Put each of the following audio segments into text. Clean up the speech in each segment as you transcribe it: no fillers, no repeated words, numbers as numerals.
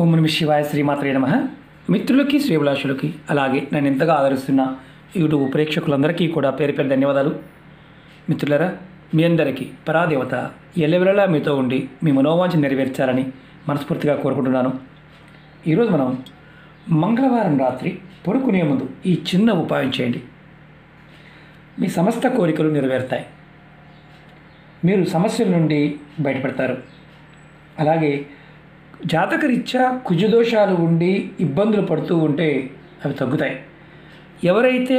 ఓం నమః శివాయ శ్రీమాత్రే నమః. మిత్రులకి శ్రీభిలాషులకి అలాగే నన్ను ఎంతగా ఆదరిస్తున్న యూట్యూబ్ ప్రేక్షకులందరికీ కూడా పేరు పేరు ధన్యవాదాలు. మిత్రులరా, మీ అందరికీ పరాదేవత ఎల్లవెల్లలా మీతో ఉండి మీ మనోవాంఛ నెరవేర్చాలని మనస్ఫూర్తిగా కోరుకుంటున్నాను. ఈరోజు మనం మంగళవారం రాత్రి పడుకునే ముందు ఈ చిన్న ఉపాయం చేయండి. మీ సమస్త కోరికలు నెరవేరుతాయి. మీరు సమస్యల నుండి బయటపడతారు. అలాగే జాతకరీత్యా కుజదోషాలు ఉండి ఇబ్బందులు పడుతూ ఉంటే అవి తగ్గుతాయి. ఎవరైతే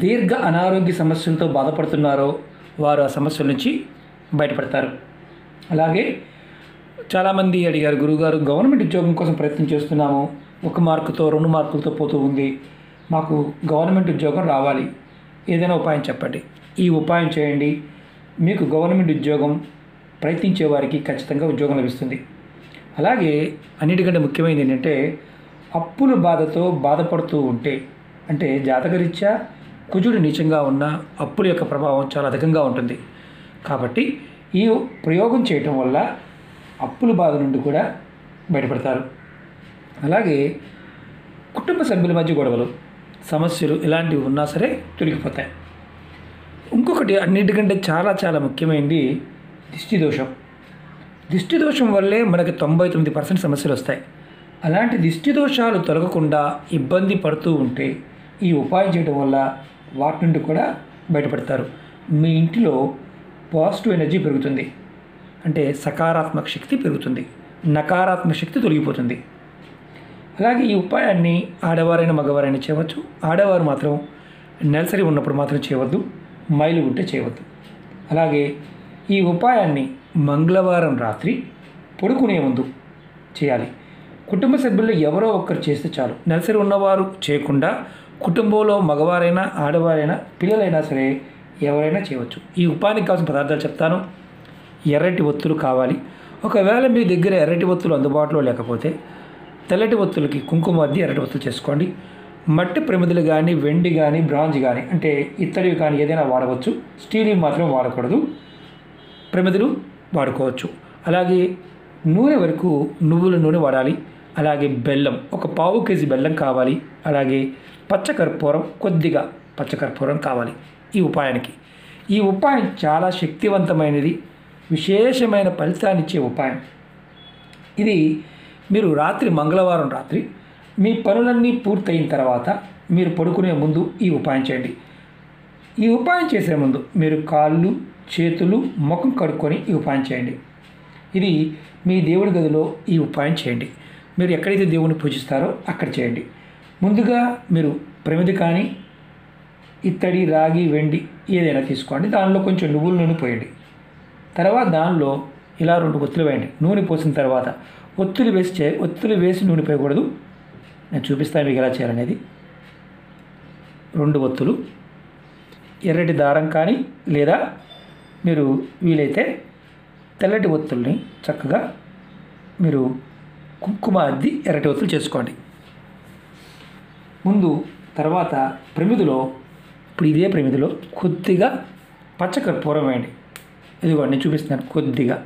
దీర్ఘ అనారోగ్య సమస్యలతో బాధపడుతున్నారో వారు ఆ సమస్యల నుంచి బయటపడతారు. అలాగే చాలామంది అడిగారు, గురువుగారు గవర్నమెంట్ ఉద్యోగం కోసం ప్రయత్నం చేస్తున్నాము, 1 మార్కుతో 2 మార్కులతో పోతూ ఉంది, మాకు గవర్నమెంట్ ఉద్యోగం రావాలి, ఏదైనా ఉపాయం చెప్పండి. ఈ ఉపాయం చేయండి, మీకు గవర్నమెంట్ ఉద్యోగం ప్రయత్నించే వారికి ఖచ్చితంగా ఉద్యోగం లభిస్తుంది. అలాగే అన్నిటికంటే ముఖ్యమైనది ఏంటంటే, అప్పుల బాధతో బాధపడుతూ ఉంటే, అంటే జాతకరీత్యా కుజుడు నీచంగా ఉన్న అప్పుల యొక్క ప్రభావం చాలా అధికంగా ఉంటుంది. కాబట్టి ఈ ప్రయోగం చేయటం వల్ల అప్పుల బాధ నుండి కూడా బయటపడతారు. అలాగే కుటుంబ సభ్యుల మధ్య గొడవలు, సమస్యలు ఇలాంటివి ఉన్నా సరే తొలగిపోతాయి. ఇంకొకటి అన్నిటికంటే చాలా చాలా ముఖ్యమైనది దిష్టి దోషం. దిష్టి దోషం వల్లే మనకి 99% సమస్యలు వస్తాయి. అలాంటి దిష్టి దోషాలు తొలగకుండా ఇబ్బంది పడుతూ ఉంటే ఈ ఉపాయం చేయడం వల్ల వాటి నుండి కూడా బయటపడతారు. మీ ఇంటిలో పాజిటివ్ ఎనర్జీ పెరుగుతుంది, అంటే సకారాత్మక శక్తి పెరుగుతుంది, నకారాత్మక శక్తి తొలగిపోతుంది. అలాగే ఈ ఉపాయాన్ని ఆడవారైనా మగవారైనా చేయవచ్చు. ఆడవారు మాత్రం నెలసరి ఉన్నప్పుడు మాత్రం చేయవద్దు, మైలు ఉంటే చేయవద్దు. అలాగే ఈ ఉపాయాన్ని మంగళవారం రాత్రి పడుకునే ముందు చేయాలి. కుటుంబ సభ్యుల్లో ఎవరో ఒక్కరు చేస్తే చాలు. నెలసరి ఉన్నవారు చేయకుండా కుటుంబంలో మగవారైనా ఆడవారైనా పిల్లలైనా సరే ఎవరైనా చేయవచ్చు. ఈ ఉపాయానికి కావాల్సిన పదార్థాలు చెప్తాను. ఎర్రటి ఒత్తులు కావాలి. ఒకవేళ మీ దగ్గర ఎర్రటి ఒత్తులు అందుబాటులో లేకపోతే తెల్లటి ఒత్తులకి కుంకుమ అద్ది ఎర్రటి ఒత్తులు చేసుకోండి. మట్టి ప్రమిదలు కానీ, వెండి కానీ, బ్రాంజ్ కానీ, అంటే ఇత్తడివి కానీ ఏదైనా వాడవచ్చు. స్టీల్ మాత్రం వాడకూడదు. ప్రమిదలు వాడుకోవచ్చు. అలాగే నూనె వరకు నువ్వుల నూనె వాడాలి. అలాగే బెల్లం, 1 పావు కేజీ బెల్లం కావాలి. అలాగే పచ్చకర్పూరం, కొద్దిగా పచ్చకర్పూరం కావాలి ఈ ఉపాయానికి. ఈ ఉపాయం చాలా శక్తివంతమైనది, విశేషమైన ఫలితాన్ని ఇచ్చే ఉపాయం. ఇది మీరు రాత్రి మంగళవారం రాత్రి మీ పనులన్నీ పూర్తయిన తర్వాత మీరు పడుకునే ముందు ఈ ఉపాయం చేయండి. ఈ ఉపాయం చేసే ముందు మీరు కాళ్ళు, చేతులు, ముఖం కడుక్కొని ఈ ఉపాయం చేయండి. ఇది మీ దేవుడి గదిలో ఈ ఉపాయం చేయండి. మీరు ఎక్కడైతే దేవుడిని పూజిస్తారో అక్కడ చేయండి. ముందుగా మీరు ప్రమిది కానీ, ఇత్తడి, రాగి, వెండి ఏదైనా తీసుకోండి. దానిలో కొంచెం నువ్వుల నూనె పోయండి. తర్వాత దానిలో ఇలా 2 ఒత్తులు వేయండి. నూనె పోసిన తర్వాత ఒత్తులు వేసి నూనె పోయకూడదు. నేను చూపిస్తాను మీకు ఎలా చేయాలనేది. 2 ఒత్తులు, ఎర్రటి దారం కానీ లేదా మీరు వీలైతే తెల్లటి ఒత్తుల్ని చక్కగా మీరు కుంకుమ అద్ది ఎర్రటి ఒత్తులు చేసుకోండి. తర్వాత ప్రమిదిలో, ఇప్పుడు ఇదే ప్రమిదిలో కొద్దిగా పచ్చకర్పూరం వేయండి. ఇదిగోండి నేను చూపిస్తున్నాను. కొద్దిగా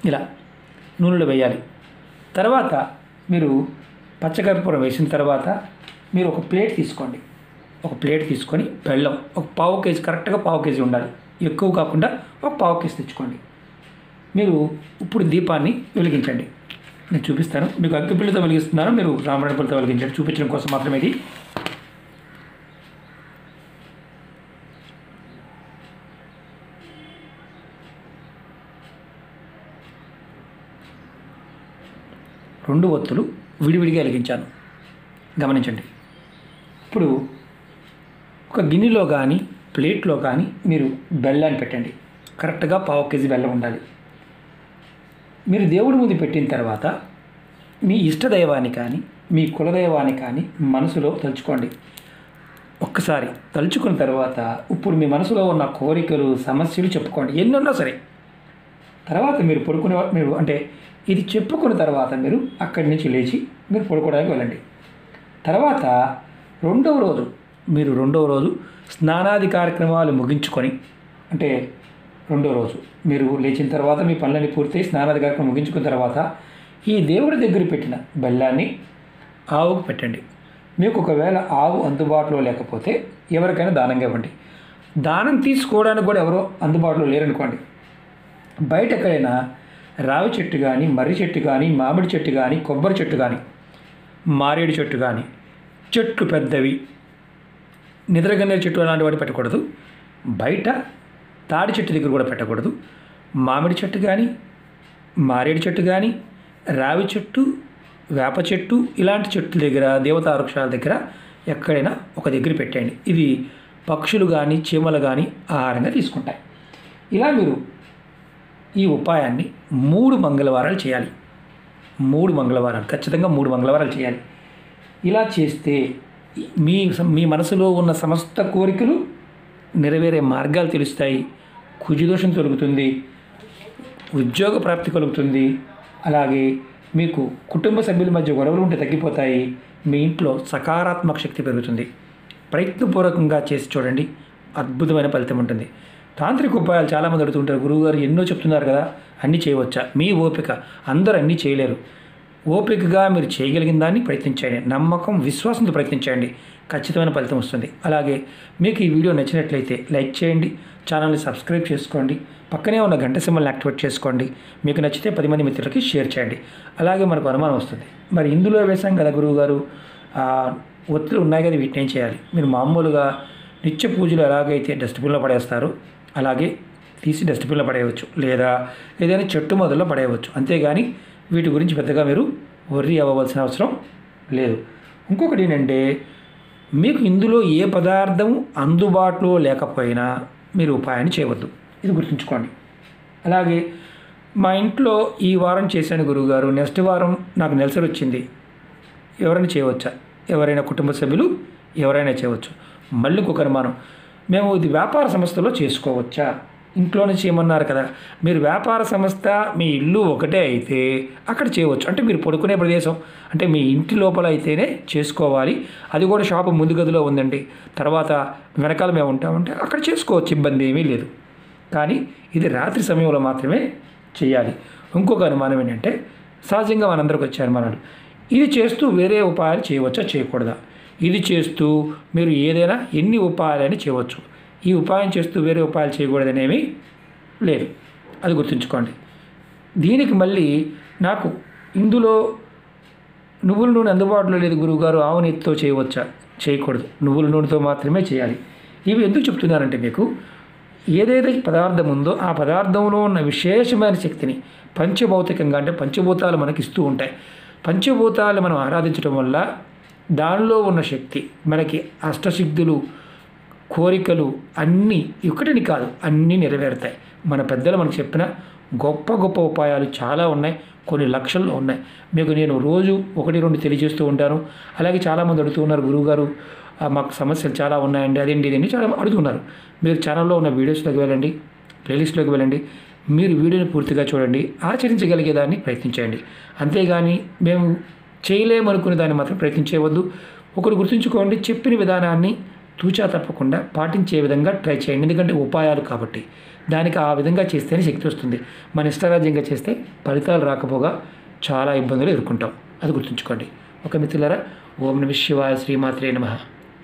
ఇలా నూనెలో వేయాలి. తర్వాత మీరు పచ్చకర్పూరం వేసిన తర్వాత మీరు ఒక ప్లేట్ తీసుకోండి. ఒక ప్లేట్ తీసుకొని బెల్లం 1 పావు కేజీ, కరెక్ట్గా పావు కేజీ ఉండాలి, ఎక్కువ కాకుండా 1 పావు కేజీ తెచ్చుకోండి. మీరు ఇప్పుడు దీపాన్ని వెలిగించండి. నేను చూపిస్తాను. మీకు అగ్గిపుల్లతో వెలిగిస్తున్నాను, మీరు రామరాణ పుల్లతో వెలిగించండి. చూపించడం కోసం మాత్రమే ఇది. రెండు ఒత్తులు విడివిడిగా వెలిగించాను, గమనించండి. ఇప్పుడు ఒక గిన్నెలో కానీ ప్లేట్లో కానీ మీరు బెల్లాన్ని పెట్టండి. కరెక్ట్గా పావు కేజీ బెల్లం ఉండాలి. మీరు దేవుడి ముందు పెట్టిన తర్వాత మీ ఇష్టదైవాన్ని కానీ మీ కులదైవాన్ని కానీ మనసులో తలుచుకోండి. ఒక్కసారి తలుచుకున్న తర్వాత ఇప్పుడు మీ మనసులో ఉన్న కోరికలు, సమస్యలు చెప్పుకోండి, ఎన్ని ఉన్నా సరే. తర్వాత మీరు అంటే ఇది చెప్పుకున్న తర్వాత మీరు అక్కడి నుంచి లేచి మీరు పడుకోవడానికి వెళ్ళండి. తర్వాత రెండవ రోజు స్నానాది కార్యక్రమాలు ముగించుకొని, అంటే రెండో రోజు మీరు లేచిన తర్వాత మీ పనులన్నీ పూర్తయి స్నానాది కార్యక్రమం ముగించుకున్న తర్వాత ఈ దేవుడి దగ్గర పెట్టిన బెల్లాన్ని ఆవుకు పెట్టండి. మీకు ఒకవేళ ఆవు అందుబాటులో లేకపోతే ఎవరికైనా దానంగా ఇవ్వండి. దానం తీసుకోవడానికి కూడా ఎవరో అందుబాటులో లేరనుకోండి, బయట ఎక్కడైనా రావి చెట్టు కానీ, మర్రి చెట్టు కానీ, మామిడి చెట్టు కానీ, కొబ్బరి చెట్టు కానీ, మారేడు చెట్టు కానీ, చెట్లు పెద్దవి, నిద్రగన్నేరు చెట్టు అలాంటి వాటి పెట్టకూడదు. బయట తాడి చెట్టు దగ్గర కూడా పెట్టకూడదు. మామిడి చెట్టు కానీ, మారేడు చెట్టు కానీ, రావి చెట్టు, వేప చెట్టు ఇలాంటి చెట్ల దగ్గర, దేవతా వృక్షాల దగ్గర ఎక్కడైనా ఒక దగ్గర పెట్టండి. ఇది పక్షులు కానీ చీమలు కానీ ఆహారంగా తీసుకుంటాయి. ఇలా మీరు ఈ ఉపాయాన్ని 3 మంగళవారాలు చేయాలి. 3 మంగళవారాలు, ఖచ్చితంగా 3 మంగళవారాలు చేయాలి. ఇలా చేస్తే మీ మనసులో ఉన్న సమస్త కోరికలు నెరవేరే మార్గాలు తెలుస్తాయి. కుజదోషం తొలగుతుంది, ఉద్యోగ ప్రాప్తి కలుగుతుంది. అలాగే మీకు కుటుంబ సభ్యుల మధ్య గొడవలు ఉంటే తగ్గిపోతాయి. మీ ఇంట్లో సకారాత్మక శక్తి పెరుగుతుంది. ప్రయత్నపూర్వకంగా చేసి చూడండి, అద్భుతమైన ఫలితం ఉంటుంది. తాంత్రిక ఉపాయాలు చాలామంది అడుగుతుంటారు, గురువుగారు ఎన్నో చెప్తున్నారు కదా, అన్నీ చేయవచ్చా? మీ ఓపిక, అందరూ అన్నీ చేయలేరు. ఓపికగా మీరు చేయగలిగిన దాన్ని ప్రయత్నించండి. నమ్మకం, విశ్వాసంతో ప్రయత్నించండి, ఖచ్చితమైన ఫలితం వస్తుంది. అలాగే మీకు ఈ వీడియో నచ్చినట్లయితే లైక్ చేయండి, ఛానల్ని సబ్స్క్రైబ్ చేసుకోండి, పక్కనే ఉన్న గంట సింబల్ని యాక్టివేట్ చేసుకోండి. మీకు నచ్చితే 10 మంది మిత్రులకి షేర్ చేయండి. అలాగే మనకు అనుమానం వస్తుంది, మరి ఇందులో వేసాం కదా గురువుగారు, ఒత్తులు ఉన్నాయి కదా, వీటిని ఏం చేయాలి? మీరు మామూలుగా నిత్య పూజలు ఎలాగైతే డస్ట్బిన్లో పడేస్తారో అలాగే తీసి డస్ట్బిన్లో పడేయవచ్చు, లేదా ఏదైనా చెట్టు మొదల్లో పడేయవచ్చు. అంతేగాని వీటి గురించి పెద్దగా మీరు వర్రీ అవ్వవలసిన అవసరం లేదు. ఇంకొకటి ఏంటంటే, మీకు ఇందులో ఏ పదార్థం అందుబాటులో లేకపోయినా మీరు ఉపాయాన్ని చేయవద్దు, ఇది గుర్తుంచుకోండి. అలాగే మా ఇంట్లో ఈ వారం చేశాను గురువుగారు, నెక్స్ట్ వారం నాకు నెలసరి వచ్చింది, ఎవరైనా చేయవచ్చా? ఎవరైనా కుటుంబ సభ్యులు ఎవరైనా చేయవచ్చు. మళ్ళీ ఇంకొక అనుమానం, మేము ఇది వ్యాపార సంస్థలో చేసుకోవచ్చా? ఇంట్లోనే చేయమన్నారు కదా. మీరు వ్యాపార సంస్థ, మీ ఇల్లు ఒకటే అయితే అక్కడ చేయవచ్చు. అంటే మీరు పడుకునే ప్రదేశం, అంటే మీ ఇంటి లోపల అయితేనే చేసుకోవాలి. అది కూడా షాపు ముందు గదిలో ఉందండి, తర్వాత వెనకాల మేము ఉంటామంటే అక్కడ చేసుకోవచ్చు, ఇబ్బంది ఏమీ లేదు. కానీ ఇది రాత్రి సమయంలో మాత్రమే చేయాలి. ఇంకొక అనుమానం ఏంటంటే, సహజంగా మనందరికి వచ్చే అనుమానాలు, ఇది చేస్తూ వేరే ఉపాయాలు చేయవచ్చా చేయకూడదా? ఇది చేస్తూ మీరు ఏదైనా ఎన్ని ఉపాయాలని చేయవచ్చు. ఈ ఉపాయం చేస్తూ వేరే ఉపాయాలు చేయకూడదనేమి లేదు, అది గుర్తుంచుకోండి. దీనికి మళ్ళీ నాకు ఇందులో నువ్వుల నూనె అందుబాటులో లేదు గురువుగారు, ఆవు నెయ్యితో చేయవచ్చా? చేయకూడదు, నువ్వుల నూనెతో మాత్రమే చేయాలి. ఇవి ఎందుకు చెప్తున్నానంటే, మీకు ఏదైతే పదార్థం ఉందో ఆ పదార్థంలో ఉన్న విశేషమైన శక్తిని పంచభౌతికంగా, అంటే పంచభూతాలు మనకి ఇస్తూ ఉంటాయి. పంచభూతాలు మనం ఆరాధించడం వల్ల దానిలో ఉన్న శక్తి మనకి అష్టసిద్ధులు, కోరికలు అన్నీ, ఒకటిని కాదు అన్నీ నెరవేరుతాయి. మన పెద్దలు మనకు చెప్పిన గొప్ప గొప్ప ఉపాయాలు చాలా ఉన్నాయి, కొన్ని లక్షల్లో ఉన్నాయి. మీకు నేను రోజు 1-2 తెలియజేస్తూ ఉంటాను. అలాగే చాలామంది అడుగుతూ ఉన్నారు, గురువుగారు మాకు సమస్యలు చాలా ఉన్నాయండి, అదేంటి ఇదేంటి చాలా అడుగుతున్నారు. మీరు ఛానల్లో ఉన్న వీడియోస్లోకి వెళ్ళండి, ప్లేలిస్ట్లోకి వెళ్ళండి, మీరు వీడియోని పూర్తిగా చూడండి, ఆచరించగలిగేదాన్ని ప్రయత్నించండి. అంతేగాని మేము చేయలేమనుకునే దాన్ని మాత్రం ప్రయత్నించేవద్దు. ఒకటి గుర్తుంచుకోండి, చెప్పిన విధానాన్ని తూచా తప్పకుండా పాటించే విధంగా ట్రై చేయండి. ఎందుకంటే ఉపాయాలు కాబట్టి దానికి ఆ విధంగా చేస్తేనే శక్తి వస్తుంది. మన ఇష్టరాజ్యంగా చేస్తే ఫలితాలు రాకపోగా చాలా ఇబ్బందులు ఎదుర్కొంటాం, అది గుర్తుంచుకోండి. ఒక మిత్రులారా, ఓం నమః శివాయ, శ్రీమాత్రే నమః.